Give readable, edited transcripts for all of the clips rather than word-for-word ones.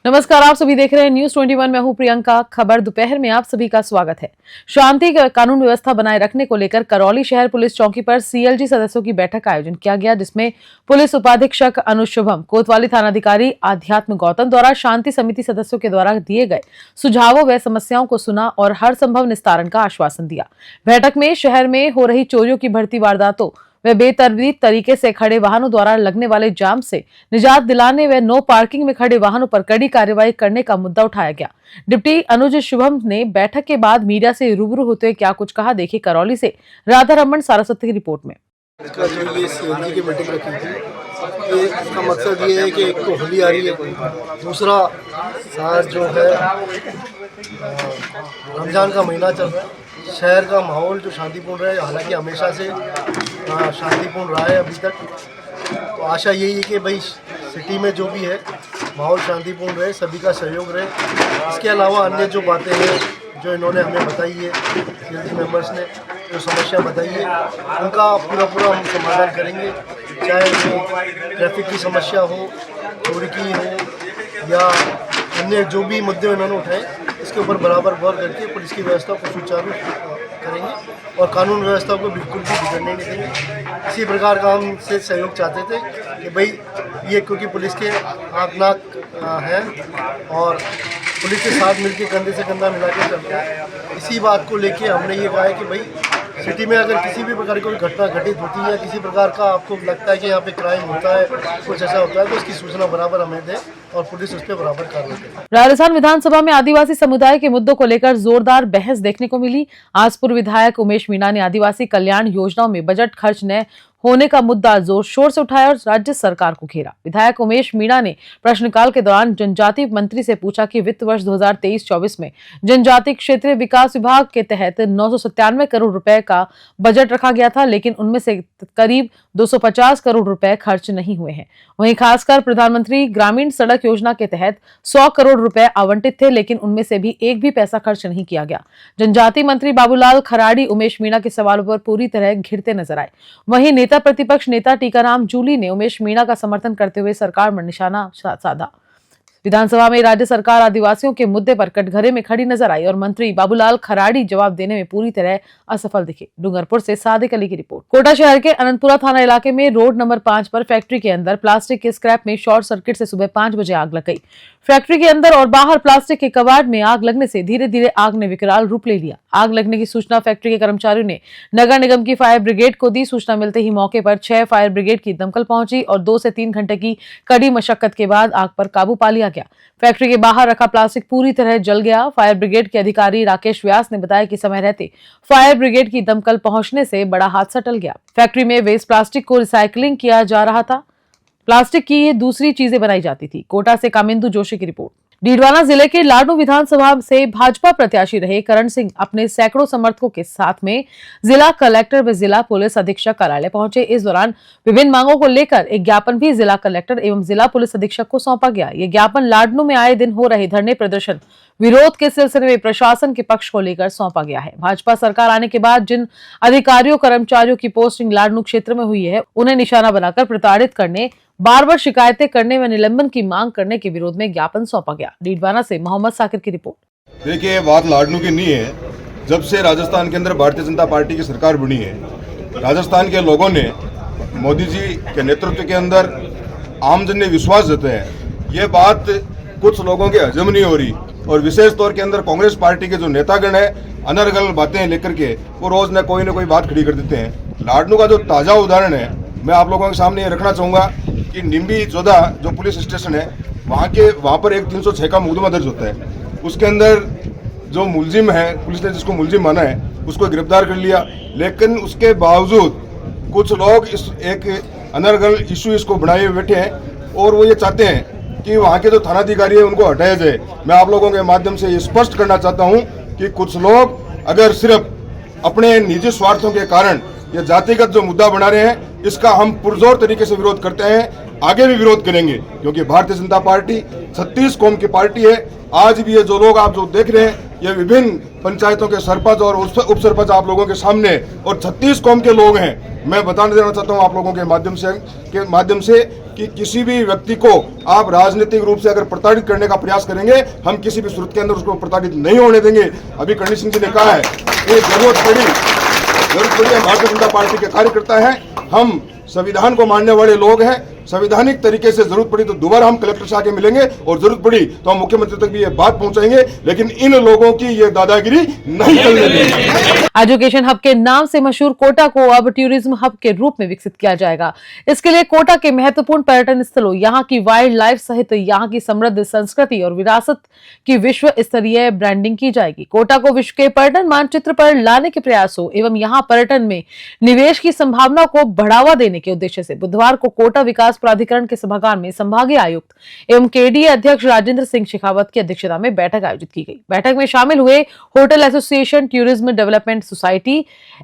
नमस्कार, आप सभी देख रहे हैं न्यूज 21। मैं हूं प्रियंका। खबर दोपहर में आप सभी का स्वागत है। शांति कानून व्यवस्था बनाए रखने को लेकर करौली शहर पुलिस चौकी पर सीएलजी सदस्यों की बैठक का आयोजन किया गया, जिसमें पुलिस उपाधीक्षक अनुज शुभम, कोतवाली थानाधिकारी आध्यात्म गौतम द्वारा शांति समिति सदस्यों के द्वारा दिए गए सुझावों व समस्याओं को सुना और हर संभव निस्तारण का आश्वासन दिया। बैठक में शहर में हो रही चोरियों की बढ़ती वारदातों वे बेतरतीब तरीके से खड़े वाहनों द्वारा लगने वाले जाम से निजात दिलाने व नो पार्किंग में खड़े वाहनों पर कड़ी कार्रवाई करने का मुद्दा उठाया गया। डिप्टी अनुज शुभम ने बैठक के बाद मीडिया से रूबरू होते हुए क्या कुछ कहा, देखिए करौली से राधा रमन सारस्वती की रिपोर्ट में। इसका जो ये सीएलजी की मीटिंग रखी थी, इसका मकसद ये है कि एक तो होली आ रही है, दूसरा सार जो है रमज़ान का महीना चल रहा है। शहर का माहौल जो शांतिपूर्ण रहे, हालांकि हमेशा से शांतिपूर्ण रहा है अभी तक, तो आशा यही है कि भाई सिटी में जो भी है माहौल शांतिपूर्ण रहे, सभी का सहयोग रहे। इसके अलावा अन्य जो बातें हैं जो इन्होंने हमें बताई है, सीएलजी मेंबर्स ने जो समस्या बताई है, उनका पूरा हम समाधान करेंगे। चाहे वो ट्रैफिक की समस्या हो, चोरी की हो, या अन्य जो भी मुद्दे उन्होंने उठाए, इसके ऊपर बराबर गौर करके पुलिस की व्यवस्था को सुचारू करेंगे और कानून व्यवस्था को बिल्कुल भी बिगड़ने नहीं देंगे। इसी प्रकार का हम से सहयोग चाहते थे कि भाई ये, क्योंकि पुलिस के आँख नाक हैं और पुलिस के साथ मिलकर कंधे से कंधा मिला के चलते हैं। इसी बात को लेके हमने ये कहा है कि भाई सिटी में अगर किसी भी प्रकार की कोई घटना घटित होती है या किसी प्रकार का आपको लगता है कि यहाँ पे क्राइम होता है, कुछ ऐसा होता है, तो उसकी सूचना बराबर हमें दे और पुलिस उस पर बराबर कार्रवाई करे। राजस्थान विधानसभा में आदिवासी समुदाय के मुद्दों को लेकर जोरदार बहस देखने को मिली। आज पूर्व विधायक उमेश मीणा ने आदिवासी कल्याण योजनाओं में बजट खर्च न होने का मुद्दा जोर शोर से उठाया और राज्य सरकार को घेरा। विधायक उमेश मीणा ने प्रश्नकाल के दौरान जनजातीय मंत्री से पूछा कि वित्त वर्ष 2023-24 में जनजातीय क्षेत्रीय विकास विभाग के तहत 997 करोड़ रुपए का बजट रखा गया था, लेकिन उनमें से करीब 250 करोड़ रुपए खर्च नहीं हुए हैं। वहीं खासकर प्रधानमंत्री ग्रामीण सड़क योजना के तहत 100 करोड़ रुपए आवंटित थे, लेकिन उनमें से भी एक भी पैसा खर्च नहीं किया गया। जनजातीय मंत्री बाबूलाल खराड़ी उमेश मीणा के सवालों पर पूरी तरह घिरते नजर आए। वहीं नेता प्रतिपक्ष नेता टीकाराम जूली ने उमेश मीणा का समर्थन करते हुए सरकार पर निशाना साधा। विधानसभा में राज्य सरकार आदिवासियों के मुद्दे पर कटघरे में खड़ी नजर आई और मंत्री बाबूलाल खराड़ी जवाब देने में पूरी तरह असफल दिखे। डूंगरपुर से सादिक अली की रिपोर्ट। कोटा शहर के अनंतपुरा थाना इलाके में रोड नंबर 5 पर फैक्ट्री के अंदर प्लास्टिक के स्क्रैप में शॉर्ट सर्किट से सुबह 5 बजे आग लग गई। फैक्ट्री के अंदर और बाहर प्लास्टिक के कबाड़ में आग लगने से धीरे धीरे आग ने विकराल रूप ले लिया। आग लगने की सूचना फैक्ट्री के कर्मचारियों ने नगर निगम की फायर ब्रिगेड को दी। सूचना मिलते ही मौके पर 6 फायर ब्रिगेड की दमकल पहुंची और 2 से 3 घंटे की कड़ी मशक्कत के बाद आग पर काबू पा लिया गया। फैक्ट्री के बाहर रखा प्लास्टिक पूरी तरह जल गया। फायर ब्रिगेड के अधिकारी राकेश व्यास ने बताया कि समय रहते फायर ब्रिगेड की दमकल पहुंचने से बड़ा हादसा टल गया। फैक्ट्री में वेस्ट प्लास्टिक को रिसाइकलिंग किया जा रहा था। प्लास्टिक की ये दूसरी चीजें बनाई जाती थी। कोटा से कामिंदु जोशी की रिपोर्ट। डीडवाना जिले के लाडू विधानसभा से भाजपा प्रत्याशी रहे करण सिंह अपने सैकड़ों समर्थकों के साथ में जिला कलेक्टर व जिला पुलिस अधीक्षक कार्यालय पहुंचे। इस दौरान विभिन्न मांगों को लेकर एक ज्ञापन भी जिला कलेक्टर एवं जिला पुलिस अधीक्षक को सौंपा गया। ये ज्ञापन लाडनू में आए दिन हो रहे धरने प्रदर्शन विरोध के सिलसिले में प्रशासन के पक्ष को लेकर सौंपा गया है। भाजपा सरकार आने के बाद जिन अधिकारियों कर्मचारियों की पोस्टिंग लाडनू क्षेत्र में हुई है, उन्हें निशाना बनाकर प्रताड़ित करने, बार-बार शिकायतें करने व निलंबन की मांग करने के विरोध में ज्ञापन सौंपा गया। डीडवाना से मोहम्मद साकिर की रिपोर्ट। देखिए, बात लाडनू की नहीं है। जब से राजस्थान के अंदर भारतीय जनता पार्टी की सरकार बनी है, राजस्थान के लोगों ने मोदी जी के नेतृत्व के अंदर आमजन ने विश्वास जताया है। ये बात कुछ लोगों के हजम नहीं हो रही और विशेष तौर के अंदर कांग्रेस पार्टी के जो नेतागण है, अनर्गल बातें लेकर के वो रोज न कोई बात खड़ी कर देते हैं। लाडनू का जो ताजा उदाहरण है, मैं आप लोगों के सामने ये रखना चाहूंगा कि निम्बी 14 जो पुलिस स्टेशन है, वहाँ पर एक 306 का मुकदमा दर्ज होता है। उसके अंदर जो मुलजिम है, पुलिस ने जिसको मुलजिम माना है, उसको गिरफ्तार कर लिया। लेकिन उसके बावजूद कुछ लोग इस एक अनर्गल इशू इसको बनाए हुए बैठे हैं और वो ये चाहते हैं कि वहाँ के जो थानाधिकारी है उनको हटाया जाए। मैं आप लोगों के माध्यम से ये स्पष्ट करना चाहता हूँ कि कुछ लोग अगर सिर्फ अपने निजी स्वार्थों के कारण ये जातिगत जो मुद्दा बना रहे हैं, इसका हम पुरजोर तरीके से विरोध करते हैं, आगे भी विरोध करेंगे, क्योंकि भारतीय जनता पार्टी 36 कौम की पार्टी है। आज भी ये जो लोग आप जो देख रहे हैं, ये विभिन्न पंचायतों के सरपंच और उप सरपंच आप लोगों के सामने और 36 कौम के लोग हैं। मैं बताने देना चाहता हूं आप लोगों के माध्यम से कि किसी भी व्यक्ति को आप राजनीतिक रूप से अगर प्रताड़ित करने का प्रयास करेंगे, हम किसी भी सूरत के अंदर उसको प्रताड़ित नहीं होने देंगे। अभी कर्णी सिंह जी ने कहा है कि जरूरत पड़ी हम भारतीय जनता पार्टी के कार्यकर्ता हैं, हम संविधान को मानने वाले लोग हैं। संवैधानिक तरीके से जरूरत पड़ी तो दोबारा हम कलेक्टर से आके मिलेंगे और जरूरत पड़ी तो हम मुख्यमंत्री तक भी ये बात पहुंचाएंगे, लेकिन इन लोगों की ये दादागिरी नहीं चलने देंगे। एजुकेशन हब के नाम से मशहूर कोटा को अब टूरिज्म हब के रूप में विकसित किया जाएगा। इसके लिए कोटा के महत्वपूर्ण पर्यटन स्थलों, यहाँ की वाइल्ड लाइफ सहित यहाँ की समृद्ध संस्कृति और विरासत की विश्व स्तरीय ब्रांडिंग की जाएगी। कोटा को विश्व के पर्यटन मानचित्र पर लाने के प्रयासों एवं यहाँ पर्यटन में निवेश की संभावना को बढ़ावा देने के उद्देश्य से बुधवार को कोटा विकास प्राधिकरण के सभागार में संभागीय आयुक्त एवं केडीए अध्यक्ष राजेंद्र सिंह शेखावत की अध्यक्षता में बैठक आयोजित की गई। बैठक में शामिल हुए hotel association, tourism development society,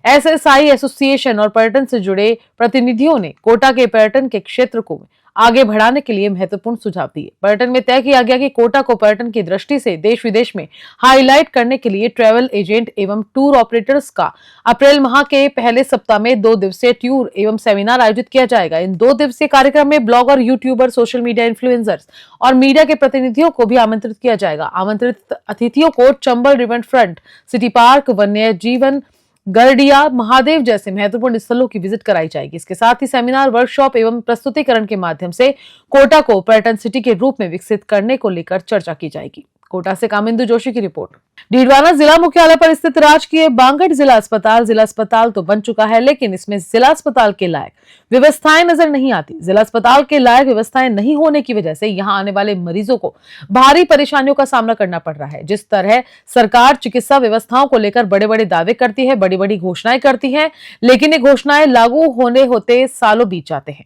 SSI association और पर्यटन से जुड़े प्रतिनिधियों ने कोटा के पर्यटन के क्षेत्र को आगे बढ़ाने के लिए महत्वपूर्ण सुझाव दिए। पर्यटन में तय किया गया कि कोटा को पर्यटन की दृष्टि से देश विदेश में हाईलाइट करने के लिए ट्रैवल एजेंट एवं टूर ऑपरेटर्स का अप्रैल माह के पहले सप्ताह में 2 दिवसीय टूर एवं सेमिनार आयोजित किया जाएगा। इन 2 दिवसीय कार्यक्रम में blogger, YouTuber, social media influencers और मीडिया के प्रतिनिधियों को भी आमंत्रित किया जाएगा। आमंत्रित अतिथियों को Chambal river front, city park, वन्य जीवन, गरडिया, महादेव जैसे महत्वपूर्ण स्थलों की विजिट कराई जाएगी। इसके साथ ही सेमिनार, वर्कशॉप एवं प्रस्तुतिकरण के माध्यम से कोटा को पर्यटन सिटी के रूप में विकसित करने को लेकर चर्चा की जाएगी। कोटा से कामिंदु जोशी की रिपोर्ट। डीडवाना जिला मुख्यालय पर स्थित राजकीय बांगड़ जिला अस्पताल तो बन चुका है, लेकिन इसमें जिला अस्पताल के लायक व्यवस्थाएं नजर नहीं आती। जिला अस्पताल के लायक व्यवस्थाएं नहीं होने की वजह से यहां आने वाले मरीजों को भारी परेशानियों का सामना करना पड़ रहा है। जिस तरह सरकार चिकित्सा व्यवस्थाओं को लेकर बड़े बड़े दावे करती है, बड़ी बड़ी घोषणाएं करती है, लेकिन ये घोषणाएं लागू होने होते सालों बीत जाते हैं।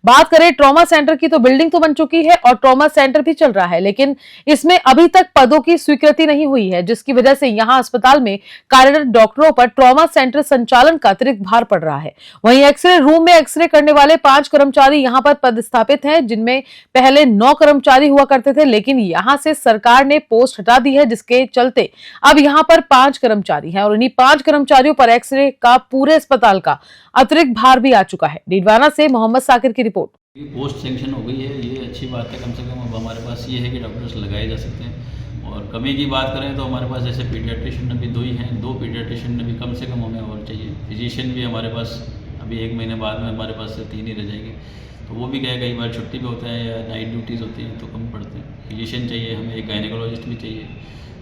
बात करें ट्रॉमा सेंटर की तो बिल्डिंग तो बन चुकी है और ट्रॉमा सेंटर भी चल रहा है, लेकिन इसमें अभी तक पदों की स्वीकृति नहीं हुई है, जिसकी वजह से यहां अस्पताल में कार्यरत डॉक्टरों पर ट्रॉमा सेंटर संचालन का अतिरिक्त भार पड़ रहा है। वहीं एक्सरे रूम में एक्सरे करने वाले 5 कर्मचारी यहां पर पदस्थापित हैं, जिनमें पहले 9 कर्मचारी हुआ करते थे, लेकिन यहां से सरकार ने पोस्ट हटा दी है, जिसके चलते अब यहां पर 5 कर्मचारी हैं और इन्हीं 5 कर्मचारियों पर एक्सरे का पूरे अस्पताल का अतिरिक्त भार भी आ चुका है। डीडवाना से मोहम्मद साकिर की रिपोर्ट। पोस्ट सेंक्शन हो गई है, ये अच्छी बात है। कम से कम अब हमारे पास ये है कि डॉक्टर्स लगाए जा सकते हैं। और कमी की बात करें तो हमारे पास जैसे पीडियाट्रिशियन अभी 2 ही हैं, 2 पीडियाट्रिशियन अभी कम से कम हमें और चाहिए। फिजिशियन भी हमारे पास अभी 1 महीने बाद में हमारे पास से 3 ही रह जाएंगे, तो वो भी कई बार छुट्टी पे होता है या नाइट ड्यूटीज़ होती हैं तो कम पड़ते हैं। फिजिशियन चाहिए हमें, एक गायनेकोलॉजिस्ट भी चाहिए।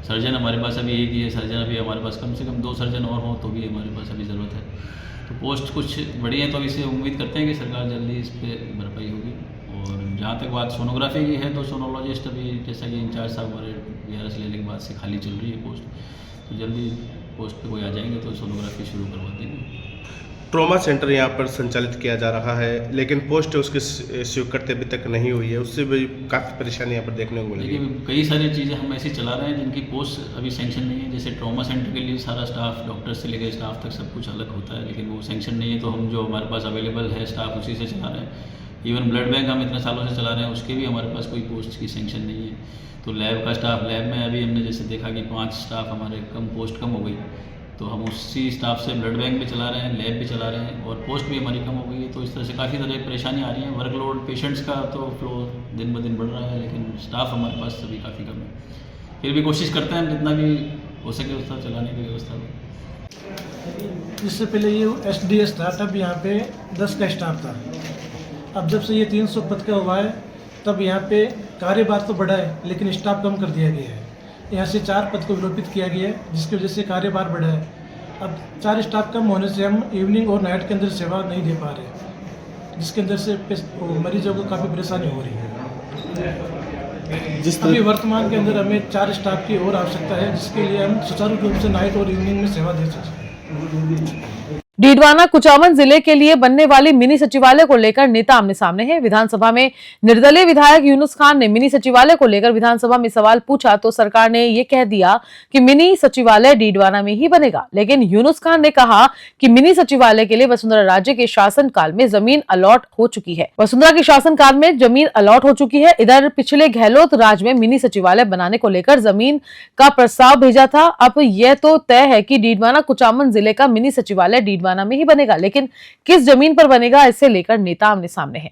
सर्जन हमारे पास अभी एक ही है, सर्जन अभी हमारे पास कम से कम 2 सर्जन और हों तो भी हमारे पास अभी ज़रूरत है। तो पोस्ट कुछ बड़ी है, तो इससे उम्मीद करते हैं कि सरकार जल्दी इस पर भरपाई होगी। और जहाँ तक बात सोनोग्राफी की है तो सोनोलॉजिस्ट अभी जैसा कि इंचार्ज साहब हमारे BRS लेने के बाद से खाली चल रही है पोस्ट, तो जल्दी पोस्ट पे कोई आ जाएंगे तो सोनोग्राफी शुरू करवा देंगे। ट्रॉमा सेंटर यहाँ पर संचालित किया जा रहा है, लेकिन पोस्ट उसकी स्वीकृति अभी तक नहीं हुई है, उससे भी काफ़ी परेशानी यहाँ पर देखने को मिलेगी। देखिए कई सारी चीज़ें हम ऐसी चला रहे हैं जिनकी पोस्ट अभी सेंक्शन नहीं है। जैसे ट्रॉमा सेंटर के लिए सारा स्टाफ, डॉक्टर से लेकर स्टाफ तक सब कुछ अलग होता है, लेकिन वो सेंक्शन नहीं है, तो हम जो हमारे पास अवेलेबल है स्टाफ उसी से चला रहे हैं। इवन ब्लड बैंक हम इतने सालों से चला रहे हैं, उसके भी हमारे पास कोई पोस्ट की सेंक्शन नहीं है। तो लैब का स्टाफ, लैब में अभी हमने जैसे देखा कि 5 स्टाफ हमारे पोस्ट कम हो गई, तो हम उसी स्टाफ से ब्लड बैंक भी चला रहे हैं, लैब भी चला रहे हैं और पोस्ट भी हमारी कम हो गई है। तो इस तरह से काफ़ी तरह की परेशानी आ रही है। वर्कलोड पेशेंट्स का तो फ्लो दिन ब दिन बढ़ रहा है, लेकिन स्टाफ हमारे पास सभी काफ़ी कम है। फिर भी कोशिश करते हैं जितना भी हो सके उतना चलाने की व्यवस्था को। इससे पहले ये SDS था, तब यहाँ पे 10 का स्टाफ था। अब जब से ये 300 पद का हुआ है, तब यहाँ पे कार्यभार तो बढ़ा है, लेकिन स्टाफ कम कर दिया गया है। यहाँ से 4 पद को विलोपित किया गया है, जिसकी वजह से कार्यभार बढ़ा है। अब 4 स्टाफ कम होने से हम इवनिंग और नाइट के अंदर सेवा नहीं दे पा रहे, जिसके अंदर से मरीजों को काफ़ी परेशानी हो रही है। अभी वर्तमान के अंदर हमें 4 स्टाफ की और आवश्यकता है, जिसके लिए हम सुचारू रूप से नाइट और इवनिंग में सेवा दे सकें। डीडवाना कुचामन जिले के लिए बनने वाली मिनी सचिवालय को लेकर नेता आमने सामने हैं। विधानसभा में निर्दलीय विधायक यूनुस खान ने मिनी सचिवालय को लेकर विधानसभा में सवाल पूछा तो सरकार ने ये कह दिया कि मिनी सचिवालय डीडवाना में ही बनेगा। लेकिन यूनुस खान ने कहा कि मिनी सचिवालय के लिए वसुंधरा राजे के शासनकाल में जमीन अलॉट हो चुकी है। वसुंधरा के शासनकाल में जमीन अलॉट हो चुकी है। इधर पिछले गहलोत राज में मिनी सचिवालय बनाने को लेकर जमीन का प्रस्ताव भेजा था। अब यह तो तय है कि डीडवाना कुचामन जिले का मिनी सचिवालय डीडवाना में ही बनेगा, लेकिन किस जमीन पर बनेगा इसे लेकर नेता आमने सामने हैं।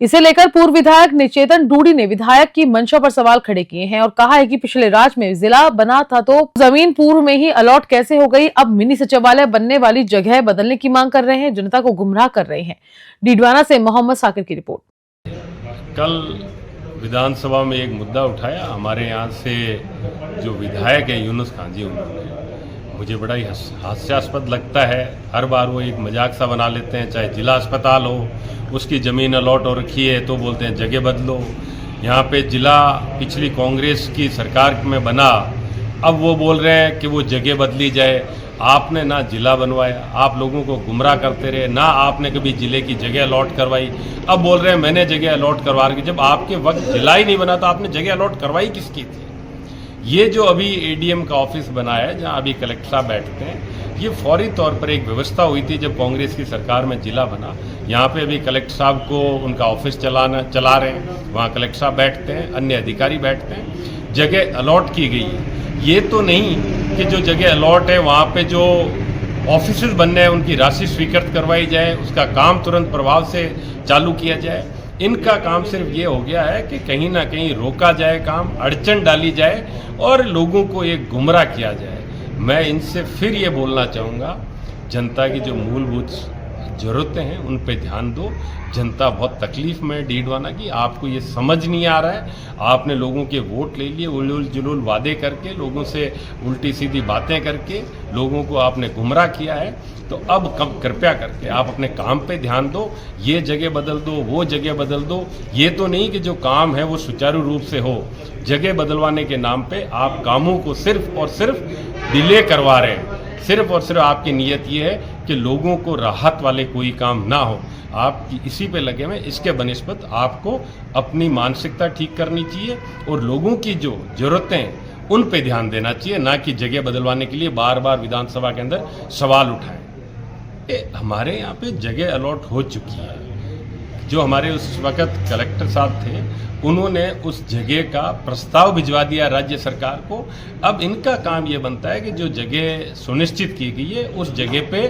इसे लेकर पूर्व विधायक निचेतन डूडी ने विधायक की मंशा पर सवाल खड़े किए हैं और कहा है कि पिछले राज में जिला बना था तो जमीन पूर्व में ही अलॉट कैसे हो गई। अब मिनी सचिवालय बनने वाली जगह बदलने की मांग कर रहे हैं, जनता को गुमराह कर रहे हैं। डीडवाना से मोहम्मद साकिर की रिपोर्ट। कल विधानसभा में एक मुद्दा उठाया हमारे यहाँ से जो विधायक है यूनुस खान जी, उन्होंने मुझे बड़ा ही हास्यास्पद लगता है। हर बार वो एक मजाक सा बना लेते हैं, चाहे जिला अस्पताल हो उसकी ज़मीन अलॉट हो रखी है तो बोलते हैं जगह बदलो। यहाँ पे जिला पिछली कांग्रेस की सरकार में बना, अब वो बोल रहे हैं कि वो जगह बदली जाए। आपने ना जिला बनवाया, आप लोगों को गुमराह करते रहे, ना आपने कभी जिले की जगह अलॉट करवाई। अब बोल रहे हैं मैंने जगह अलॉट करवा रखी। जब आपके वक्त जिला ही नहीं बना तो आपने जगह अलॉट करवाई किसकी थी? ये जो अभी एडीएम का ऑफिस बना है जहाँ अभी कलेक्टर साहब बैठते हैं, ये फौरी तौर पर एक व्यवस्था हुई थी जब कांग्रेस की सरकार में जिला बना। यहाँ पे अभी कलेक्टर साहब को उनका ऑफिस चला रहे हैं, वहाँ कलेक्टर साहब बैठते हैं, अन्य अधिकारी बैठते हैं, जगह अलॉट की गई है। ये तो नहीं कि जो जगह अलॉट है वहाँ पे जो ऑफिस बनने हैं उनकी राशि स्वीकृत करवाई जाए, उसका काम तुरंत प्रभाव से चालू किया जाए। इनका काम सिर्फ ये हो गया है कि कहीं ना कहीं रोका जाए काम, अड़चन डाली जाए और लोगों को एक गुमराह किया जाए। मैं इनसे फिर ये बोलना चाहूँगा, जनता की जो मूलभूत ज़रूरतें हैं उन पे ध्यान दो। जनता बहुत तकलीफ में है डीडवाना की, आपको ये समझ नहीं आ रहा है। आपने लोगों के वोट ले लिए, उलूल जुलूल वादे करके, लोगों से उल्टी सीधी बातें करके लोगों को आपने गुमराह किया है। तो अब कब कृपया करके आप अपने काम पे ध्यान दो, ये जगह बदल दो, वो जगह बदल दो। ये तो नहीं कि जो काम है वो सुचारू रूप से हो, जगह बदलवाने के नाम पे आप कामों को सिर्फ और सिर्फ डिले करवा रहे हैं। सिर्फ और सिर्फ आपकी नीयत ये है कि लोगों को राहत वाले कोई काम ना हो, आप इसी पे लगे हुए। इसके बनिस्बत आपको अपनी मानसिकता ठीक करनी चाहिए और लोगों की जो ज़रूरतें हैं उन पे ध्यान देना चाहिए, ना कि जगह बदलवाने के लिए बार बार विधानसभा के अंदर सवाल उठाएं। हमारे यहाँ पे जगह अलॉट हो चुकी है। जो हमारे उस वक्त कलेक्टर साहब थे उन्होंने उस जगह का प्रस्ताव भिजवा दिया राज्य सरकार को। अब इनका काम ये बनता है कि जो जगह सुनिश्चित की गई है उस जगह पे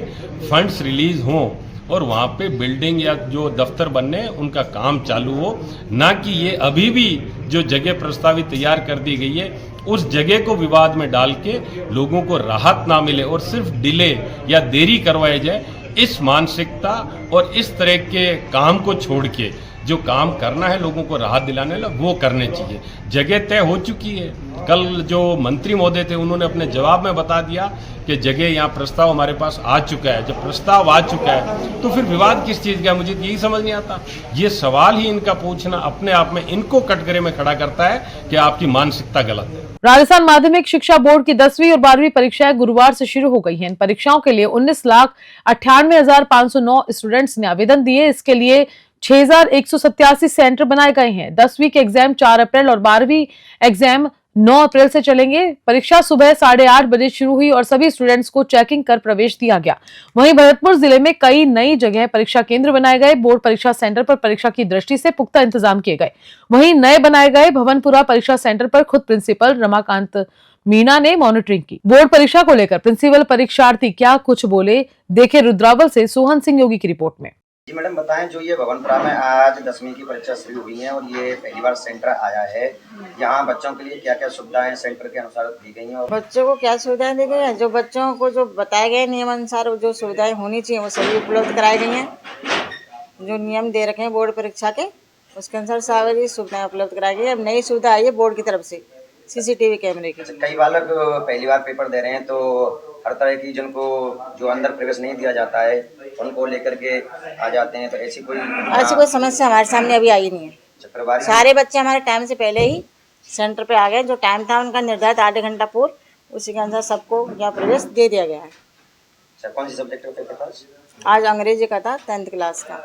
फंड्स रिलीज हों और वहाँ पे बिल्डिंग या जो दफ्तर बनने हैं उनका काम चालू हो, ना कि ये अभी भी जो जगह प्रस्तावित तैयार कर दी गई है उस जगह को विवाद में डाल के लोगों को राहत ना मिले और सिर्फ डिले या देरी करवाई जाए। इस मानसिकता और इस तरह के काम को छोड़ के जो काम करना है लोगों को राहत दिलाने वाला वो करने चाहिए। जगह तय हो चुकी है। कल जो मंत्री महोदय थे उन्होंने अपने जवाब में बता दिया कि जगह यहाँ प्रस्ताव हमारे पास आ चुका है। जब प्रस्ताव आ चुका है तो फिर विवाद किस चीज़ का? मुझे यही समझ नहीं आता। ये सवाल ही इनका पूछना अपने आप में इनको कटघरे में खड़ा करता है कि आपकी मानसिकता गलत है। राजस्थान माध्यमिक शिक्षा बोर्ड की 10वीं और 12वीं परीक्षाएं गुरुवार से शुरू हो गई हैं। इन परीक्षाओं के लिए 19,98,509 स्टूडेंट्स ने आवेदन दिए। इसके लिए 6,187 सेंटर बनाए गए हैं। 10वीं के एग्जाम 4 अप्रैल और 12वीं एग्जाम 9 अप्रैल से चलेंगे। परीक्षा सुबह 8:30 बजे शुरू हुई और सभी स्टूडेंट्स को चेकिंग कर प्रवेश दिया गया। वहीं भरतपुर जिले में कई नई जगह परीक्षा केंद्र बनाए गए। बोर्ड परीक्षा सेंटर पर परीक्षा की दृष्टि से पुख्ता इंतजाम किए गए। वहीं नए बनाए गए भवनपुरा परीक्षा सेंटर पर खुद प्रिंसिपल रमाकांत मीणा ने मॉनिटरिंग की। बोर्ड परीक्षा को लेकर प्रिंसिपल परीक्षार्थी क्या कुछ बोले, देखे रुद्रावल से सोहन सिंह योगी की रिपोर्ट में। जी मैडम बताएं, जो ये भवनपुरा में आज 10वीं की परीक्षा शुरू हुई है और ये पहली बार सेंटर आया है, यहाँ बच्चों के लिए क्या क्या सुविधाएं सेंटर के अनुसार दी गई हैं? और बच्चों को क्या सुविधाएं दी गई हैं? जो बच्चों को जो बताए गए नियम अनुसार जो सुविधाएं होनी चाहिए वो सभी उपलब्ध कराई गई हैं। जो नियम दे रखे हैं बोर्ड परीक्षा के उसके अनुसार सारी सुविधाएं उपलब्ध कराई गई है। अब नई सुविधा आई है बोर्ड की तरफ से CCTV कैमरे की। कई बालक पहली बार पेपर दे रहे हैं तो हर तरह की जिनको जो अंदर प्रवेश नहीं दिया जाता है उनको लेकर के आ जाते हैं, तो ऐसी कोई समस्या हमारे सामने अभी आई नहीं है। सारे बच्चे हमारे टाइम से पहले ही सेंटर पे आ गए। जो टाइम था उनका निर्धारित 8 घंटा पूर्व, उसी के अनुसार सबको यहाँ प्रवेश दे दिया गया है। अच्छा, कौन सी सब्जेक्ट का पेपर था? आज अंग्रेजी का था 10th क्लास का।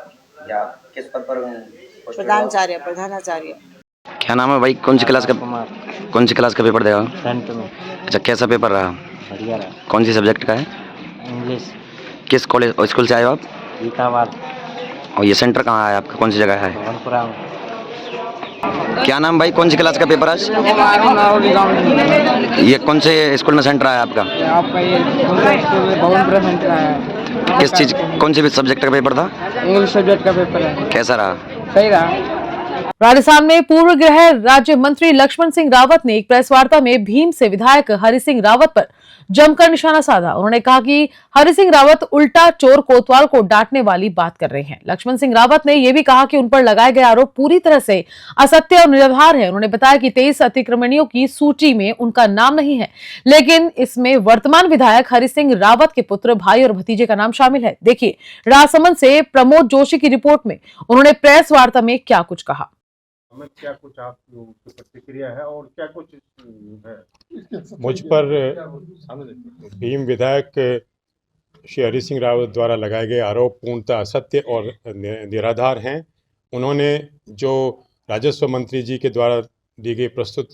या किस पद पर posted हो? प्रधानाचार्य। क्या नाम है भाई? कौन सी क्लास का पेपर देगा? 10th में अच्छा, कैसा पेपर रहा? बढ़िया रहा। कौन सी सब्जेक्ट का है? इंग्लिश किस कॉलेज और स्कूल से आए हो आप? गीताबाद और ये सेंटर कहाँ है आपका? कौन सी जगह है? भवनपुरा में। क्या नाम भाई? कौन सी क्लास का पेपर आज? ये कौन से स्कूल में सेंटर आया आपका? आपका ये भवनपुरा सेंटर है। किस चीज, कौन से सब्जेक्ट का पेपर था? इंग्लिश सब्जेक्ट का पेपर है। कैसा रहा? सही रहा। राजस्थान में पूर्व गृह राज्य मंत्री लक्ष्मण सिंह रावत ने एक प्रेस वार्ता में भीम से विधायक हरि सिंह रावत पर जमकर निशाना साधा। उन्होंने कहा कि हरि सिंह रावत उल्टा चोर कोतवाल को डांटने वाली बात कर रहे हैं। लक्ष्मण सिंह रावत ने यह भी कहा कि उन पर लगाए गए आरोप पूरी तरह से असत्य और निराधार है। उन्होंने बताया कि 23 अतिक्रमणियों की सूची में उनका नाम नहीं है, लेकिन इसमें वर्तमान विधायक हरि सिंह रावत के पुत्र, भाई और भतीजे का नाम शामिल है। देखिए राजसमंद से प्रमोद जोशी की रिपोर्ट में उन्होंने प्रेस वार्ता में क्या कुछ कहा। हमें क्या कुछ आपकी प्रतिक्रिया है और क्या कुछ है? मुझ पर भीम विधायक श्री हरि सिंह रावत द्वारा लगाए गए आरोप पूर्णतः असत्य और निराधार हैं। उन्होंने जो राजस्व मंत्री जी के द्वारा दी गई प्रस्तुत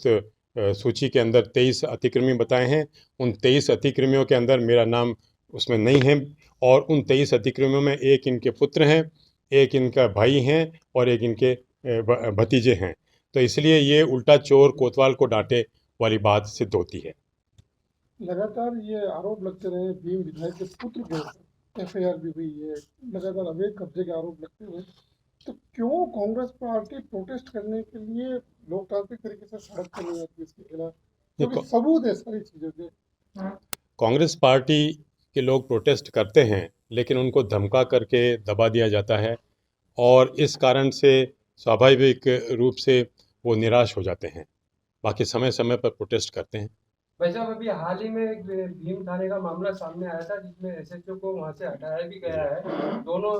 सूची के अंदर 23 अतिक्रमी बताए हैं। उन 23 अतिक्रमियों के अंदर मेरा नाम उसमें नहीं है और उन 23 अतिक्रमियों में एक इनके पुत्र हैं, एक इनका भाई हैं और एक इनके भतीजे हैं। तो इसलिए ये उल्टा चोर कोतवाल को डांटे वाली बात सिद्ध होती है। लगातार ये आरोप लगते रहे भीम विधायक के पुत्र के ऊपर FIR भी हुई है, लगातार अवैध कब्जे के आरोप लगते हुए, तो क्यों कांग्रेस पार्टी प्रोटेस्ट करने के लिए लोकतांत्रिक तरीके से सड़क पर नहीं आती इसके खिलाफ? क्योंकि सबूत है सारी चीजों के। कांग्रेस पार्टी के लोग प्रोटेस्ट करते हैं, लेकिन उनको धमका करके दबा दिया जाता है और इस कारण से स्वाभाविक रूप से वो निराश हो जाते हैं। बाकी समय समय पर प्रोटेस्ट करते हैं। भाई साहब, अभी हाल ही में एक भीम थाने का मामला सामने आया था जिसमें SHO को वहां से हटाया भी गया है। दोनों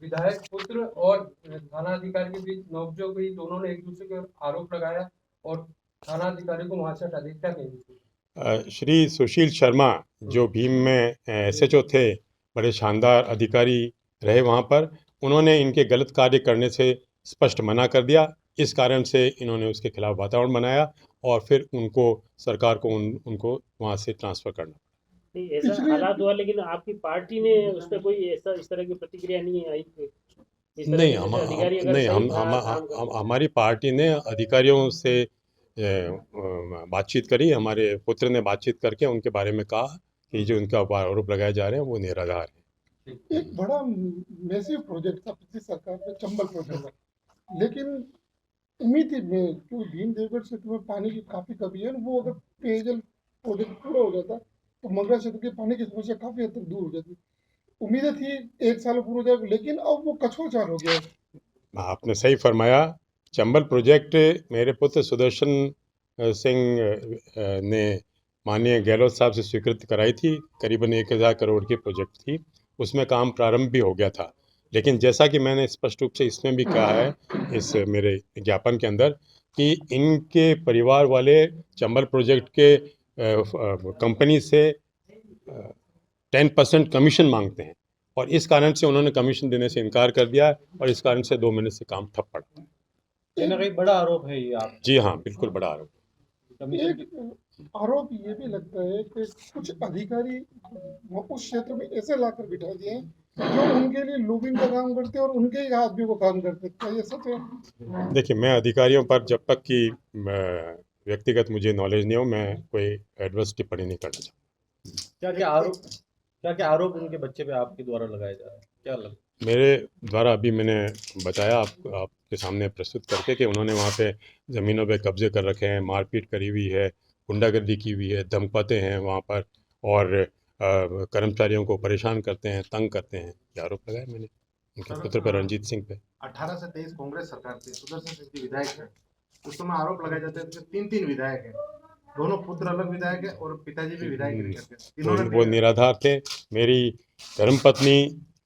विधायक पुत्र और थाना अधिकारी के बीच नोकझोंक हुई, दोनों ने एक दूसरे के आरोप लगाया और थाना अधिकारी को वहां से हटा दिया। क्या कहेंगे? श्री सुशील शर्मा जो भीम में SHO थे, बड़े शानदार अधिकारी रहे वहाँ पर, उन्होंने इनके गलत कार्य करने से स्पष्ट मना कर दिया। इस कारण से इन्होंने उसके खिलाफ वातावरण बनाया और फिर उनको सरकार को उनको वहाँ से ट्रांसफ़र करना पड़ा। ऐसा हालात हुआ, लेकिन आपकी पार्टी ने उस पर कोई ऐसा इस तरह की प्रतिक्रिया नहीं आई? नहीं, हमारी पार्टी ने अधिकारियों से बातचीत करी। हमारे पुत्र ने बातचीत करके उनके बारे में कहा कि जो उनका आरोप लगाए जा रहे हैं वो निराधार है। एक बड़ा मैसिव प्रोजेक्ट था पिछली सरकार में, चंबल प्रोजेक्ट, लेकिन उम्मीद थी क्योंकि भीम देवगढ़ क्षेत्र में पानी की काफ़ी कमी है, वो अगर पेयजल प्रोजेक्ट पूरा हो जाता तो मंगला क्षेत्र के पानी की समस्या काफ़ी हद तक दूर हो जाती। उम्मीदें थी 1 साल पूरा हो जाएगा, लेकिन अब वो कछुआ-चार हो गया है। आपने सही फरमाया। चंबल प्रोजेक्ट मेरे पुत्र सुदर्शन सिंह ने माननीय गहलोत साहब से स्वीकृति कराई थी। करीबन 1000 करोड़ की प्रोजेक्ट थी, उसमें काम प्रारंभ भी हो गया था। लेकिन जैसा कि मैंने स्पष्ट रूप से इसमें भी कहा है, इस मेरे ज्ञापन के अंदर, कि इनके परिवार वाले चंबल प्रोजेक्ट के कंपनी से 10% कमीशन मांगते हैं और इस कारण से उन्होंने कमीशन देने से इनकार कर दिया और इस कारण से 2 महीने से काम ठप पड़ा। कहीं ना कहीं बड़ा आरोप है ये आप? जी हाँ, बिल्कुल बड़ा आरोप। एक आरोप ये भी लगता है कि कुछ अधिकारी उस क्षेत्र में ऐसे लाकर बिठा दिए हैं जो उनके लिए लूबिंग का काम करते हैं और उनके ही आदमी को काम करते हैं। क्या ये सच है? देखिए, मैं अधिकारियों पर जब तक कि व्यक्तिगत मुझे नॉलेज नहीं हो, मैं कोई एडवर्स टिप्पणी नहीं करना चाहता। क्या आरोप उनके बच्चे पे आपके द्वारा लगाया जा रहा है? क्या लगता है? मेरे द्वारा अभी मैंने बताया आपके सामने प्रस्तुत करके कि उन्होंने वहाँ पे ज़मीनों पे कब्जे कर रखे हैं, मारपीट करी हुई है, गुंडागर्दी की हुई है, धमकाते हैं वहाँ पर और कर्मचारियों को परेशान करते हैं, तंग करते हैं। ये आरोप लगाए मैंने उनके पुत्र पर, रंजीत सिंह पे। 18 से 23 कांग्रेस सरकार थी, सुदर्शन सिंह की विधायक है, उस समय आरोप लगाए जाते थे 3-3 विधायक हैं, दोनों पुत्र अलग विधायक है और पिताजी भी विधायक। वो निराधार थे। मेरी धर्मपत्नी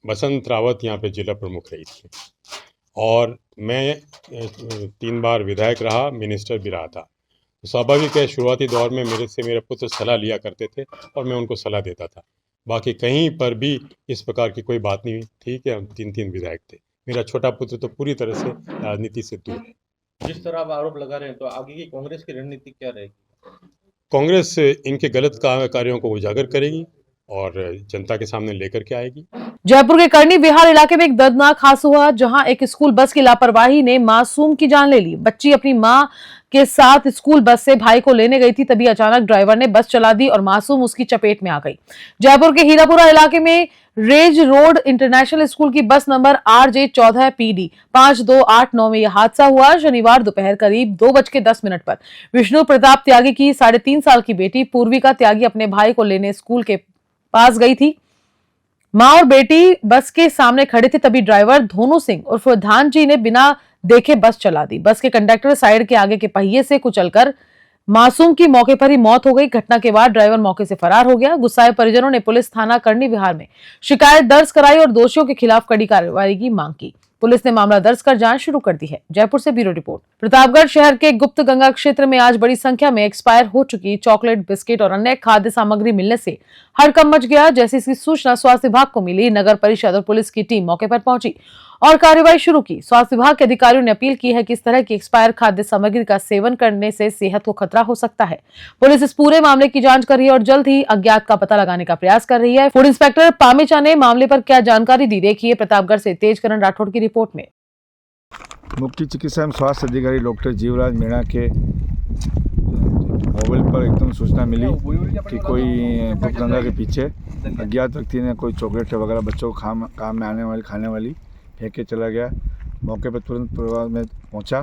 बसंत रावत यहाँ पे जिला प्रमुख रही थी और मैं 3 बार विधायक रहा, मिनिस्टर भी रहा था। तो स्वाभाविक है, शुरुआती दौर में मेरे पुत्र सलाह लिया करते थे और मैं उनको सलाह देता था। बाकी कहीं पर भी इस प्रकार की कोई बात नहीं हुई। ठीक है, हम 3 विधायक थे। मेरा छोटा पुत्र तो पूरी तरह से राजनीति से दूर है। जिस तरह आप आरोप लगा रहे हैं तो आगे की कांग्रेस की रणनीति क्या रहेगी? कांग्रेस इनके गलत कार्यों को उजागर करेगी और जनता के सामने लेकर के आएगी। जयपुर के करनी विहार इलाके में एक दर्दनाक हादसा हुआ, जहां एक स्कूल बस की लापरवाही ने मासूम की जान ले ली। बच्ची अपनी मां के साथ स्कूल बस से भाई को लेने गई थी, तभी अचानक ड्राइवर ने बस चला दी और मासूम उसकी चपेट में आ गई। जयपुर के हीरापुरा इलाके में रेज रोड इंटरनेशनल स्कूल की बस नंबर RJ 14 PD 5289 में यह हादसा हुआ। शनिवार दोपहर करीब 2:10 पर विष्णु प्रताप त्यागी की 3.5 साल की बेटी पूर्विका त्यागी अपने भाई को लेने स्कूल के पास गई थी। मां और बेटी बस के सामने खड़े थे, तभी ड्राइवर धोनू सिंह उर्फ धान जी ने बिना देखे बस चला दी। बस के कंडक्टर साइड के आगे के पहिए से कुचलकर मासूम की मौके पर ही मौत हो गई। घटना के बाद ड्राइवर मौके से फरार हो गया। गुस्साए परिजनों ने पुलिस थाना करनी विहार में शिकायत दर्ज कराई और दोषियों के खिलाफ कड़ी कार्रवाई की मांग की। पुलिस ने मामला दर्ज कर जांच शुरू कर दी है। जयपुर से ब्यूरो रिपोर्ट। प्रतापगढ़ शहर के गुप्त गंगा क्षेत्र में आज बड़ी संख्या में एक्सपायर हो चुकी चॉकलेट, बिस्किट और अन्य खाद्य सामग्री मिलने से हड़कंप मच गया। जैसे इसकी सूचना स्वास्थ्य विभाग को मिली, नगर परिषद और पुलिस की टीम मौके पर पहुंची और कार्रवाई शुरू की। स्वास्थ्य विभाग के अधिकारियों ने अपील की है कि इस तरह की एक्सपायर खाद्य सामग्री का सेवन करने से सेहत को खतरा हो सकता है। पुलिस इस पूरे मामले की जांच कर रही है और जल्द ही अज्ञात का पता लगाने का प्रयास कर रही है। फूड इंस्पेक्टर पामेचा ने मामले पर क्या जानकारी दी, देखिए प्रतापगढ़ से तेजकरण राठौड़ की रिपोर्ट में। मुख्य चिकित्सा एवं स्वास्थ्य अधिकारी डॉक्टर जीवराज मीणा के मोबाइल पर एकदम सूचना मिली कि कोई गंगा के पीछे अज्ञात व्यक्ति ने कोई चॉकलेट वगैरह बच्चों को काम में आने वाली खाने वाली फेंक के चला गया। मौके पर तुरंत परिवार में पहुंचा,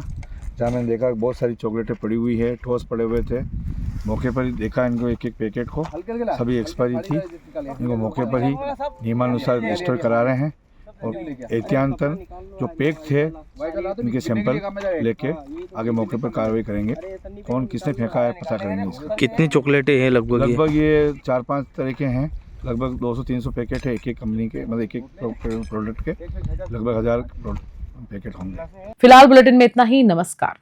जहाँ मैंने देखा बहुत सारी चॉकलेटें पड़ी हुई है, ठोस पड़े हुए थे। मौके पर ही देखा इनको एक पैकेट को, सभी एक्सपायरी थी। इनको मौके पर ही नियमानुसार रजिस्टर करा रहे हैं और एहतियातन जो पैक थे उनके सैंपल लेके आगे मौके पर कार्रवाई करेंगे। कौन किसने फेंका है पता करेंगे इसका। कितनी चॉकलेटें हैं लगभग ये 4-5 तरह के हैं। लगभग 200-300 पैकेट है एक कंपनी के, मतलब एक प्रोडक्ट के लगभग 1000 पैकेट होंगे। फिलहाल बुलेटिन में इतना ही। नमस्कार।